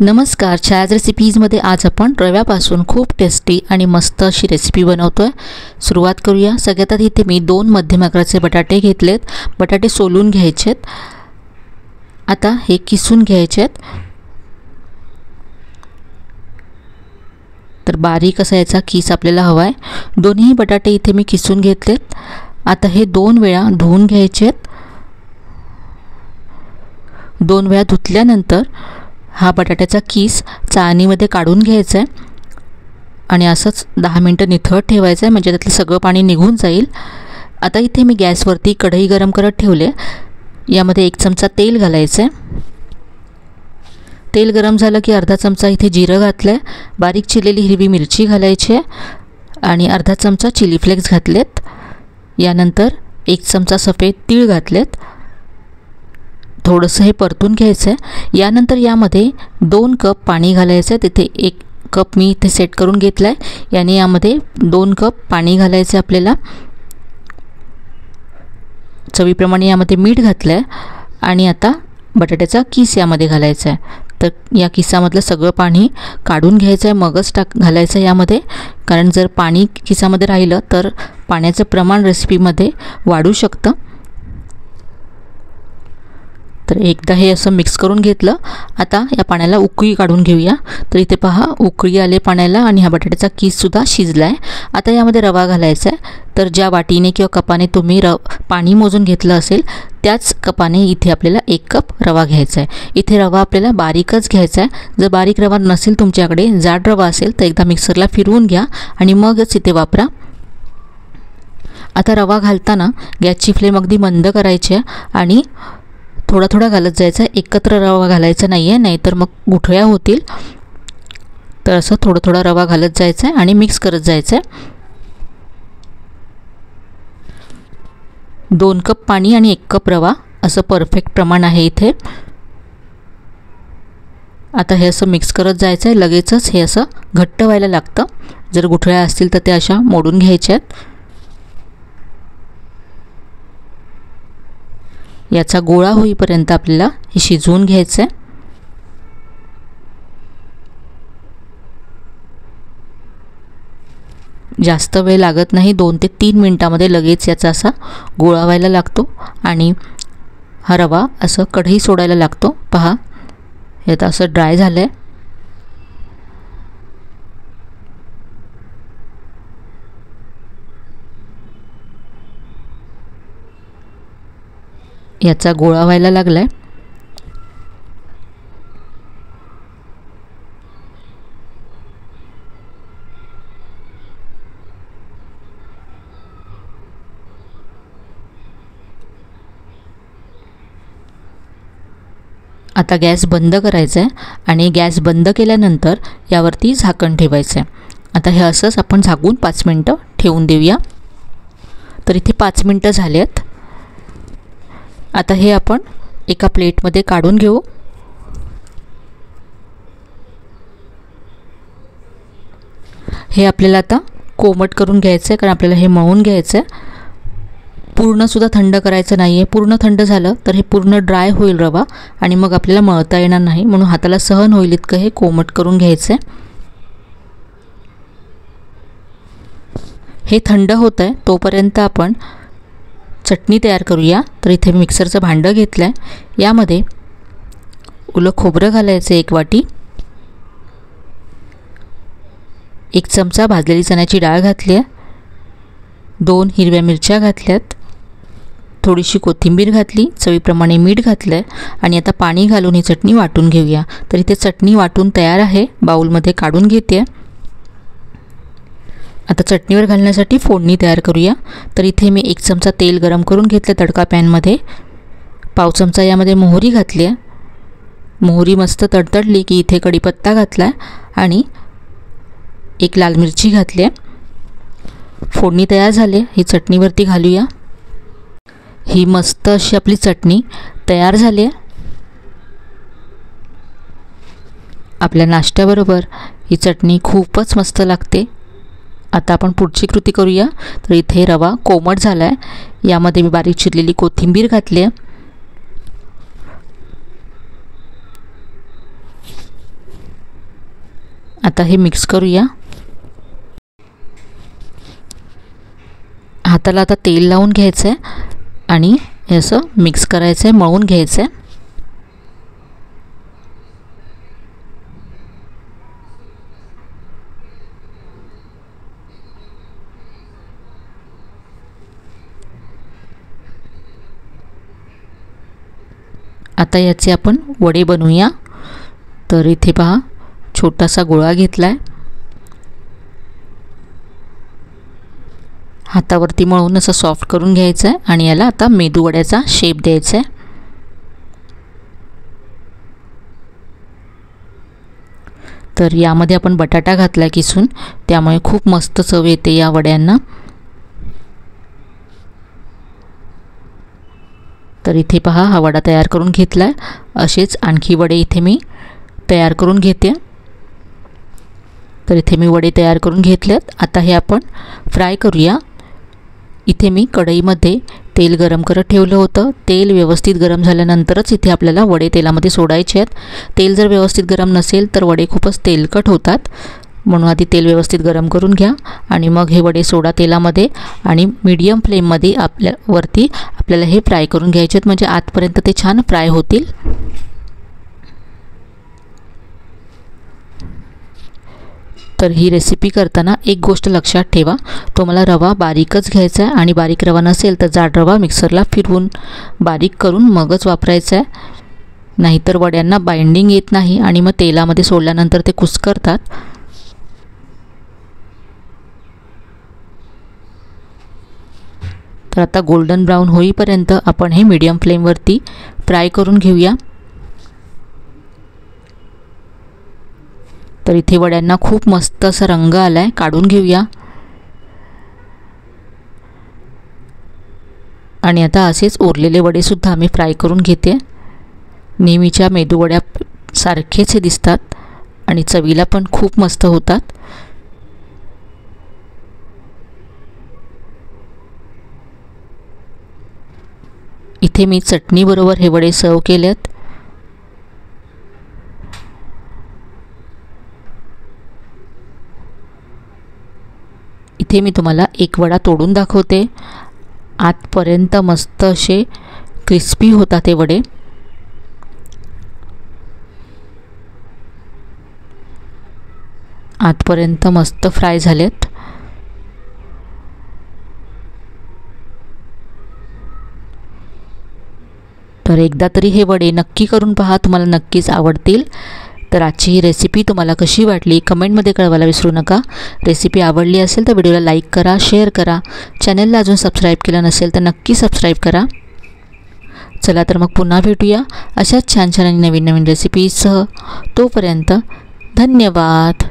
नमस्कार, छायाज रेसिपीजमध्ये आज आपण रव्यापासून खूप टेस्टी आणि मस्त अशी रेसिपी बनवतोय। सुरुवात करूया। सगळ्यात आधी इथे मी 2 मध्यम आकाराचे बटाटे घेतलेत। बटाटे सोलून घ्यायचेत। आता हे किसून घ्यायचेत। तर बारीक असा याचा किस आपल्याला हवाय। दोन्ही बटाटे इथे मी किसून घेतलेत। आता हे 2 वेळा धुवून घ्यायचेत। 2 वेळा धुतल्यानंतर हा बटाट्याचा किस चाळणीमध्ये काढून घ्यायचा आहे आणि असंच 10 मिनिटं निथळ ठेवायचं आहे, म्हणजे त्यातलं सगळं पाणी निघून जाईल। आता इथे मी गॅसवरती कढई गरम करत ठेवले। यामध्ये 1 चमचा तेल घालायचं आहे। तेल गरम झालं की अर्धा चमचा इथे जिरं घातलं आहे, बारीक चिरलेली हिरवी मिरची घालायची आहे आणि अर्धा चमचा चिली फ्लेक्स घातलेत। यानंतर 1 चमचा सफेद तीळ घातलेत। थोडंसं हे परतून घ्यायचं आहे। यानंतर यामध्ये 2 कप पाणी घालायचं आहे। तिथे 1 कप मी इथे सेट करून घेतला आहे। याने यामध्ये 2 कप पाणी घालायचं आहे आपल्याला। चवीप्रमाणे यामध्ये मीठ घातलं आहे आणि आता बटाट्याचा किस यामध्ये घालायचा आहे। तर या किसामधलं सगळं पाणी काढून घ्यायचं आहे, मगच घालायचं यामध्ये, कारण जर पाणी किसामध्ये राहिलं तर पाण्याचं प्रमाण रेसिपीमध्ये वाढू शकतं। तर एकदा हे असं मिक्स करून घेतलं। आता या पाण्याला उकळी काढून घेऊया। तर इथे पहा, उकळी आले पाण्याला आणि हा बटाट्याचा किससुद्धा शिजला आहे। आता यामध्ये रवा घालायचा आहे। तर ज्या वाटीने किंवा कपाने तुम्ही पाणी मोजून घेतलं असेल त्याच कपाने इथे आपल्याला 1 कप रवा घ्यायचा आहे। इथे रवा आपल्याला बारीकच घ्यायचा आहे। जर बारीक रवा नसेल तुमच्याकडे, जाड रवा असेल तर एकदा मिक्सरला फिरवून घ्या आणि मगच इथे वापरा। आता रवा घालताना गॅसची फ्लेम अगदी मंद करायची आहे आणि थोडा थोडा घालत जायचा आहे। एकत्र रवा घालायचा नाही आहे, नाहीतर मग गुठळ्या होतील। तर असं थोडा थोडा रवा घालत जायचा आहे आणि मिक्स करत जायचं आहे। 2 कप पाणी आणि 1 कप रवा असं परफेक्ट प्रमाण आहे इथे। आता हे असं मिक्स करत जायचं आहे। लगेचच हे असं घट्ट व्हायला लागतं। जर गुठळ्या असतील तर त्या अशा मोडून घ्यायच्या आहेत। याचा गोळा होईपर्यंत आपल्याला हे शिजवून घ्यायचं आहे। जास्त वेळ लागत नाही, 2 ते 3 मिनिटांमध्ये लगेच याचा असा गोळा व्हायला लागतो आणि हा रवा असं कढई सोडायला लागतो। पहा, हे आता असं ड्राय झालं आहे। याचा गोळा व्हायला लागलाय। आता गॅस बंद करायचा आहे आणि गॅस बंद केल्यानंतर यावरती झाकण ठेवायचं आहे। आता हे असंच आपण झाकून 5 मिनिटं ठेवून देऊया। तर इथे 5 मिनिटं झालेत। आता हे आपण एका प्लेटमध्ये काढून घेऊ। हे आपल्याला आता कोमट करून घ्यायचं आहे, कारण आपल्याला हे मळून घ्यायचं आहे। पूर्णसुद्धा थंड करायचं नाही आहे। पूर्ण थंड झालं तर हे पूर्ण ड्राय होईल रवा आणि मग आपल्याला मळता येणार नाही, म्हणून हाताला सहन होईल इतकं हे कोमट करून घ्यायचं आहे। हे थंड होतं आहे तोपर्यंत आपण चटणी तयार करूया। तर इथे मिक्सरचं भांडं घेतलं आहे। यामध्ये ओलं खोबरं घालायचं 1 वाटी, 1 चमचा भाजलेली चण्याची डाळ घातली आहे, 2 हिरव्या मिरच्या घातल्यात, थोडीशी कोथिंबीर घातली, चवीप्रमाणे मीठ घातलं आहे आणि आता पाणी घालून ही चटणी वाटून घेऊया। तर इथे चटणी वाटून तयार आहे, बाउलमध्ये काढून घेते। आता चटणीवर घालण्यासाठी फोडणी तयार करूया। तर इथे मी 1 चमचा तेल गरम करून घेतलं तडका पॅनमध्ये। पाव चमचा यामध्ये मोहरी घातली आहे। मोहरी मस्त तडतडली की इथे कढीपत्ता घातला आहे आणि 1 लाल मिरची घातली आहे। फोडणी तयार झाली, ही चटणीवरती घालूया। ही मस्त अशी आपली चटणी तयार झाली आहे। आपल्या नाश्त्याबरोबर ही चटणी खूपच मस्त लागते। आता आपण पुढची कृती करूया। तर इथे रवा कोमट झाला आहे। यामध्ये मी बारीक चिरलेली कोथिंबीर घातली आहे। आता हे मिक्स करूया. हाताला आता तेल लावून घ्यायचं आहे आणि हे असं मिक्स करायचं आहे, मळून घ्यायचं आहे. आता याचे आपण वडे बनवूया. तर इथे पहा छोटासा गोळा घेतला आहे. हातावरती मळून असं सॉफ्ट करून घ्यायचं आहे आणि याला आता मेदू वड्याचा शेप द्यायचा आहे. तर यामध्ये आपण बटाटा घातला किसून, त्यामुळे खूप मस्त चव येते या वड्यांना. तर इथे पहा हा वडा तयार करून घेतला आहे. असेच आणखी वडे इथे मी तयार करून घेते. तर इथे मी वडे तयार करून घेतलेत. आता हे आपण फ्राय करूया. इथे मी कढईमध्ये तेल गरम करत ठेवलं होतं. तेल व्यवस्थित गरम झाल्यानंतरच इथे आपल्याला वडे तेलामध्ये सोडायचे आहेत. तेल जर व्यवस्थित गरम नसेल तर वडे खूपच तेलकट होतात. म्हणून आधी तेल व्यवस्थित गरम करून घ्या आणि मग हे वडे सोडा तेलामध्ये आणि मीडियम फ्लेममध्ये आपल्याला हे फ्राय करून घ्यायचे आहेत, म्हणजे आतपर्यंत ते छान फ्राय होतील. तर ही रेसिपी करताना एक गोष्ट लक्षात ठेवा, तुम्हाला रवा बारीकच घ्यायचा आहे आणि बारीक रवा नसेल तर जाड रवा मिक्सरला फिरवून बारीक करून मगच वापरायचा आहे. नाहीतर वड्यांना बाइंडिंग येत नाही आणि मग तेलामध्ये सोडल्यानंतर ते कुस्करतात. तर आता गोल्डन ब्राऊन होईपर्यंत आपण हे मीडियम फ्लेमवरती फ्राय करून घेऊया. तर इथे वड्यांना खूप मस्त असा रंग आला आहे, काढून घेऊया. आणि आता असेच उरलेले वडेसुद्धा आम्ही फ्राय करून घेते. नेहमीच्या मेदू वड्या सारखेच हे दिसतात आणि चवीला पण खूप मस्त होतात. इथे मी चटणीबरोबर हे वडे सर्व केलेत. इथे मी तुम्हाला एक वडा तोडून दाखवते. आतपर्यंत मस्त असे क्रिस्पी होतात हे वडे. आतपर्यंत मस्त फ्राय झालेत. तर एकदा तरी हे वडे नक्की करून पहा, तुम्हाला नक्कीच आवडतील. तर आजची ही रेसिपी तुम्हाला कशी वाटली कमेंटमध्ये कळवायला विसरू नका. रेसिपी आवडली असेल तर व्हिडिओला लाईक करा, शेअर करा. चॅनलला अजून सबस्क्राईब केलं नसेल तर नक्की सबस्क्राईब करा. चला तर मग पुन्हा भेटूया अशाच छान छान आणि नवीन नवीन रेसिपीसह. तोपर्यंत धन्यवाद.